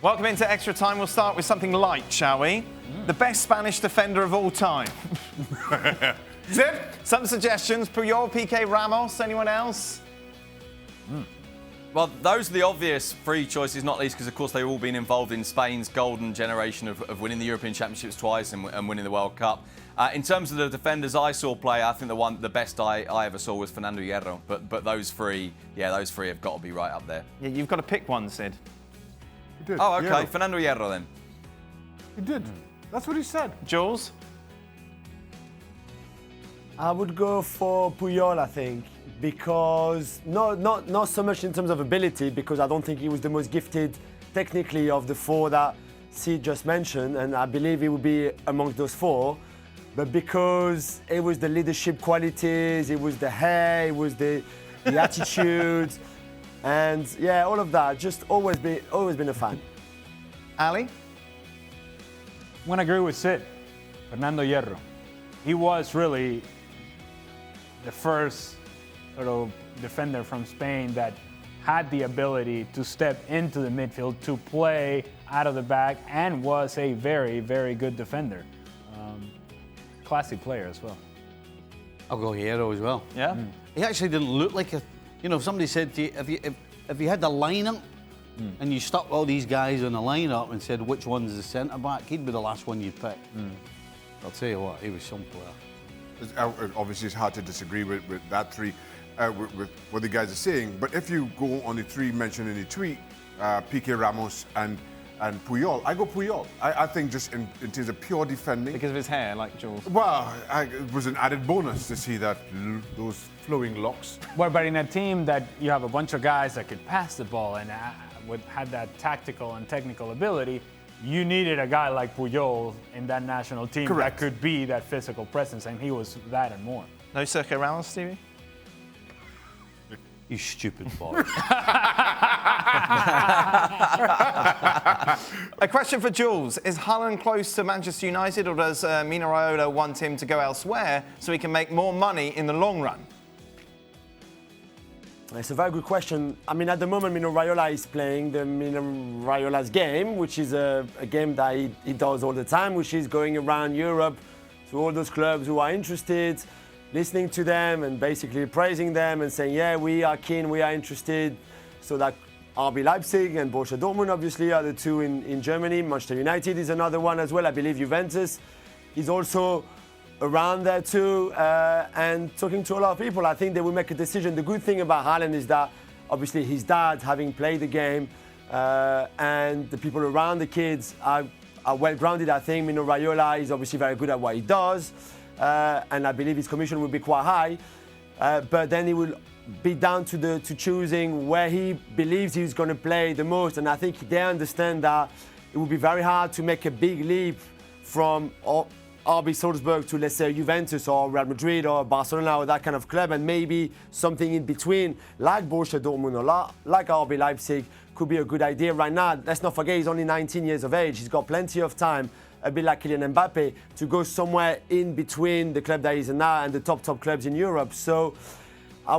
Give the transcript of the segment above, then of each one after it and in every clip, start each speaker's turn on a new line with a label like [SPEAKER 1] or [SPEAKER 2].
[SPEAKER 1] Welcome into Extra Time. We'll start with something light, shall we? The best Spanish defender of all time. Zip. Some suggestions. Puyol, Piqué, Ramos. Anyone else?
[SPEAKER 2] Well, those are the obvious three choices, not least because, of course, they've all been involved in Spain's golden generation of winning the European Championships twice and winning the World Cup. In terms of the defenders I saw play, I think the best I ever saw was Fernando Hierro. But those three have got to be right up there.
[SPEAKER 1] Yeah, you've got to pick one, Sid.
[SPEAKER 3] He did.
[SPEAKER 2] Oh, okay.
[SPEAKER 3] Hierro.
[SPEAKER 2] Fernando Hierro then.
[SPEAKER 3] He did. That's what he said.
[SPEAKER 1] Jules?
[SPEAKER 4] I would go for Puyol, I think, because not so much in terms of ability, because I don't think he was the most gifted technically of the four that Sid just mentioned, and I believe he would be amongst those four, but because it was the leadership qualities, it was the hair, it was the attitude, and yeah, all of that. Just always been a fan.
[SPEAKER 1] Ali?
[SPEAKER 5] I'm going to agree with Sid. Fernando Hierro. He was really the first sort of defender from Spain that had the ability to step into the midfield, to play out of the back, and was a very, very good defender. Classy player as well.
[SPEAKER 6] I'll go Hierro as well.
[SPEAKER 1] Yeah?
[SPEAKER 6] He actually didn't look like a... You know, if somebody said to you, if you had the lineup and you stuck all these guys on the lineup and said which one's the centre-back, he'd be the last one you'd pick. I'll tell you what, he was some player.
[SPEAKER 3] Obviously, it's hard to disagree with that three, with what the guys are saying. But if you go on the three mentioned in the tweet, Piqué, Ramos, and Puyol, I go Puyol. I think just in terms of pure defending.
[SPEAKER 1] Because of his hair, like Jules.
[SPEAKER 3] Well, it was an added bonus to see those flowing locks.
[SPEAKER 5] Well, but in a team that you have a bunch of guys that could pass the ball and had that tactical and technical ability, you needed a guy like Puyol in that national team
[SPEAKER 3] Correct.
[SPEAKER 5] that could be that physical presence, and he was that and more.
[SPEAKER 1] No Sergio Ramos, Stevie?
[SPEAKER 6] You stupid boy.
[SPEAKER 1] A question for Jules. Is Haaland close to Manchester United, or does Mino Raiola want him to go elsewhere so he can make more money in the long run?
[SPEAKER 4] It's a very good question. I mean, at the moment, Mino Raiola is playing the Mino Raiola's game, which is a game that he does all the time, which is going around Europe to all those clubs who are interested, listening to them and basically praising them and saying, yeah, we are keen, we are interested. So that RB Leipzig and Borussia Dortmund obviously are the two in Germany. Manchester United is another one as well. I believe Juventus is also around there too, and talking to a lot of people. I think they will make a decision. The good thing about Haaland is that obviously his dad, having played the game, and the people around the kids are well grounded. I think Mino Raiola is obviously very good at what he does, and I believe his commission will be quite high, but then he will be down to choosing where he believes he's going to play the most. And I think they understand that it will be very hard to make a big leap from RB Salzburg to, let's say, Juventus or Real Madrid or Barcelona or that kind of club, and maybe something in between like Borussia Dortmund or like RB Leipzig could be a good idea right now. Let's not forget he's only 19 years of age. He's got plenty of time, a bit like Kylian Mbappe, to go somewhere in between the club that he's in now and the top clubs in Europe. So I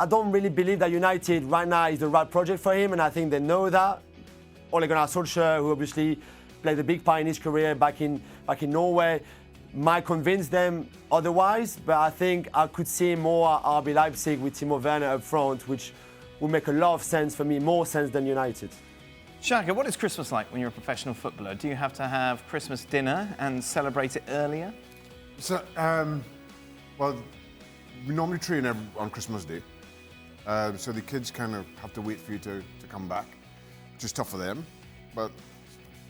[SPEAKER 4] don't really believe that United right now is the right project for him, and I think they know that. Ole Gunnar Solskjaer, who obviously played a big part in his career back in Norway, might convince them otherwise, but I think I could see more at RB Leipzig with Timo Werner up front, which would make a lot of sense for me, more sense than United.
[SPEAKER 1] Shaka, what is Christmas like when you're a professional footballer? Do you have to have Christmas dinner and celebrate it earlier?
[SPEAKER 3] So, well, we normally train on Christmas Day, so the kids kind of have to wait for you to come back, which is tough for them, but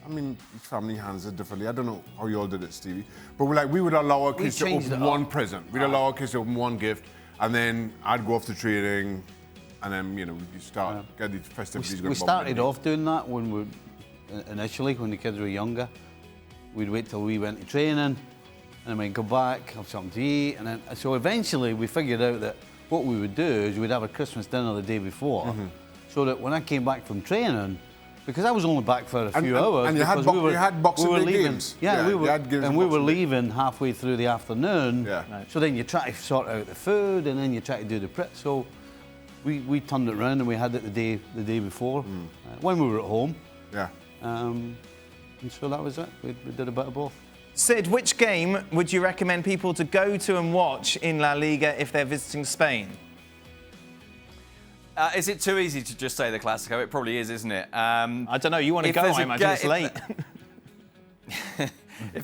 [SPEAKER 3] I mean, each family handles it differently. I don't know how you all did it, Stevie, but we would allow our kids to open one present. We'd allow our kids to open one gift, and then I'd go off to training, and then, you start, get these festivities going.
[SPEAKER 6] We started off doing that initially when the kids were younger. We'd wait till we went to training, and then we'd go back, have something to eat, and then so eventually we figured out that what we would do is we'd have a Christmas dinner the day before, so that when I came back from training, because I was only back for a few hours,
[SPEAKER 3] and you had Boxing Day games.
[SPEAKER 6] Yeah, we were
[SPEAKER 3] leaving
[SPEAKER 6] leaving halfway through the afternoon.
[SPEAKER 3] Yeah.
[SPEAKER 6] So then you try to sort out the food, and then you try to do the prep. So we turned it around and we had it the day before when we were at home.
[SPEAKER 3] Yeah.
[SPEAKER 6] And so that was it. We did a bit of both.
[SPEAKER 1] Sid, which game would you recommend people to go to and watch in La Liga if they're visiting Spain?
[SPEAKER 2] Is it too easy to just say the Clásico? It probably is, isn't it?
[SPEAKER 1] I don't know. You want to go? I imagine it's late.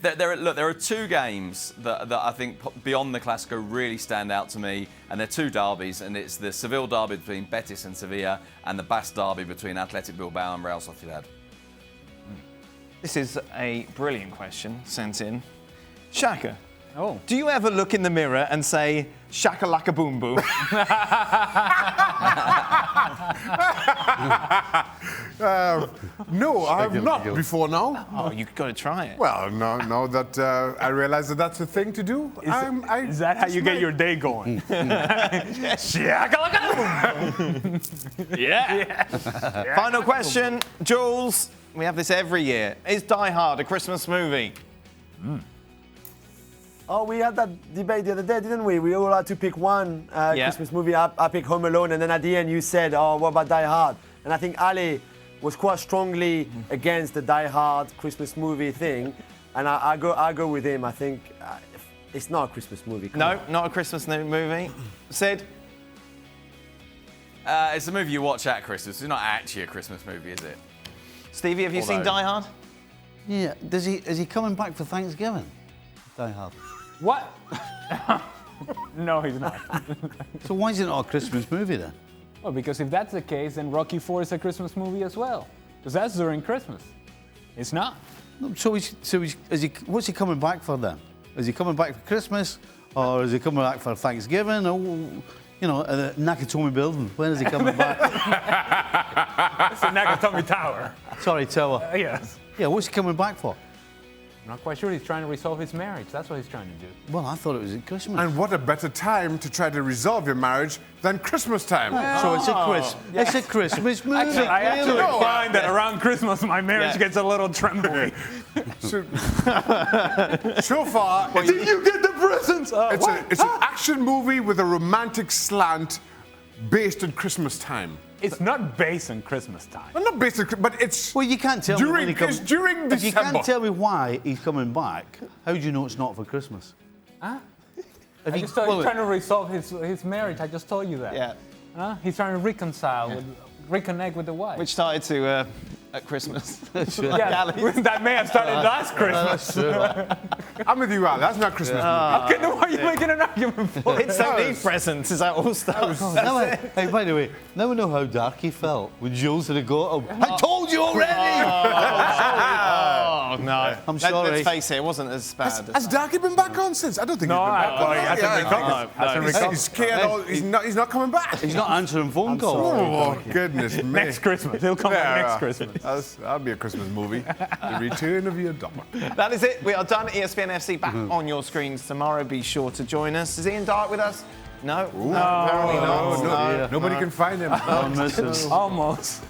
[SPEAKER 2] There are two games that I think beyond the Clásico really stand out to me, and they're two derbies, and it's the Seville derby between Betis and Sevilla, and the Basque derby between Athletic Bilbao and Real Sociedad.
[SPEAKER 1] This is a brilliant question sent in. Shaka,
[SPEAKER 5] Oh.
[SPEAKER 1] do you ever look in the mirror and say, Shaka Laka Boom Boom?
[SPEAKER 3] No, I have not before now.
[SPEAKER 1] Oh, you've got to try it.
[SPEAKER 3] Well, now that I realize that that's a thing to do,
[SPEAKER 5] Is that how you get your day going? Shaka Laka Boom Boom. Yeah.
[SPEAKER 1] Final question, Jules. We have this every year. Is Die Hard a Christmas movie?
[SPEAKER 4] Oh, we had that debate the other day, didn't we? We all had to pick one
[SPEAKER 1] Yeah.
[SPEAKER 4] Christmas movie. I picked Home Alone, and then at the end you said, oh, what about Die Hard? And I think Ali was quite strongly against the Die Hard Christmas movie thing. And I go with him. I think it's not a Christmas movie. Come
[SPEAKER 1] No,
[SPEAKER 4] on.
[SPEAKER 1] not a Christmas movie. Sid?
[SPEAKER 2] It's a movie you watch at Christmas. It's not actually a Christmas movie, is it?
[SPEAKER 1] Stevie, have you seen
[SPEAKER 2] Although-
[SPEAKER 1] Die Hard?
[SPEAKER 6] Yeah. Is he coming back for Thanksgiving? Die Hard.
[SPEAKER 5] What? No, he's not.
[SPEAKER 6] So why is it not a Christmas movie then?
[SPEAKER 5] Well, because if that's the case, then Rocky IV is a Christmas movie as well. Because that's during Christmas. It's not.
[SPEAKER 6] No, what's he coming back for then? Is he coming back for Christmas, or is he coming back for Thanksgiving? Or, you know, the Nakatomi building. When is he coming back?
[SPEAKER 5] It's the Nakatomi Tower.
[SPEAKER 6] Sorry, Tower.
[SPEAKER 5] Yes.
[SPEAKER 6] Yeah, what's he coming back for?
[SPEAKER 5] I'm not quite sure. He's trying to resolve his marriage. That's what he's trying to do.
[SPEAKER 6] Well, I thought it was at Christmas.
[SPEAKER 3] And what a better time to try to resolve your marriage than Christmas time.
[SPEAKER 6] So it's a Christmas movie.
[SPEAKER 5] Actually, I actually
[SPEAKER 3] No,
[SPEAKER 5] find that around Christmas my marriage gets a little trembly.
[SPEAKER 3] So far,
[SPEAKER 5] Did you get the presents?
[SPEAKER 3] it's an action movie with a romantic slant based on Christmas time.
[SPEAKER 5] It's not based on Christmas time.
[SPEAKER 3] Well, not based on, but it's
[SPEAKER 6] Well, you can't tell me when he
[SPEAKER 3] it's during
[SPEAKER 6] If you
[SPEAKER 3] December.
[SPEAKER 6] can't tell me why he's coming back, how do you know it's not for Christmas?
[SPEAKER 5] Huh?
[SPEAKER 6] If
[SPEAKER 5] I
[SPEAKER 6] he-
[SPEAKER 5] just thought
[SPEAKER 6] well,
[SPEAKER 5] he's trying to resolve his marriage. I just told you that.
[SPEAKER 1] Yeah.
[SPEAKER 5] Huh? He's trying to reconcile, reconnect with the wife.
[SPEAKER 1] Which started to at Christmas.
[SPEAKER 5] yeah, that may have started last Christmas.
[SPEAKER 3] I'm with you, Al. That's not Christmas movie.
[SPEAKER 5] Okay, then why are you making an argument for it?
[SPEAKER 1] Kids don't need presents. Is that all starts?
[SPEAKER 6] Hey, by the way, now we know how dark he felt when Jules had got him. I told you already!
[SPEAKER 1] Oh, no.
[SPEAKER 6] I'm sorry.
[SPEAKER 1] Let's face it, it wasn't as bad.
[SPEAKER 3] Has Darky been back on since? I don't think
[SPEAKER 5] No,
[SPEAKER 3] he's been back on.
[SPEAKER 5] hasn't
[SPEAKER 3] He's scared. He's not coming back.
[SPEAKER 6] He's not answering phone calls.
[SPEAKER 3] Oh, goodness me.
[SPEAKER 5] Next Christmas. He'll come back next Christmas.
[SPEAKER 3] That'll be a Christmas movie. The Return of your Dog.
[SPEAKER 1] That is it. We are done. ESPN FC back on your screens tomorrow. Be sure to join us. Is Ian Dark with us? No. Apparently not.
[SPEAKER 3] Nobody can find him.
[SPEAKER 5] Almost.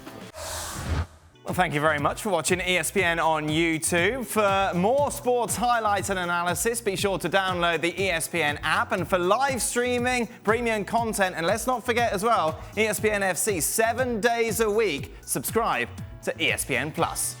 [SPEAKER 1] Well, thank you very much for watching ESPN on YouTube. For more sports highlights and analysis, be sure to download the ESPN app. And for live streaming, premium content, and let's not forget as well, ESPN FC 7 days a week. Subscribe to ESPN Plus.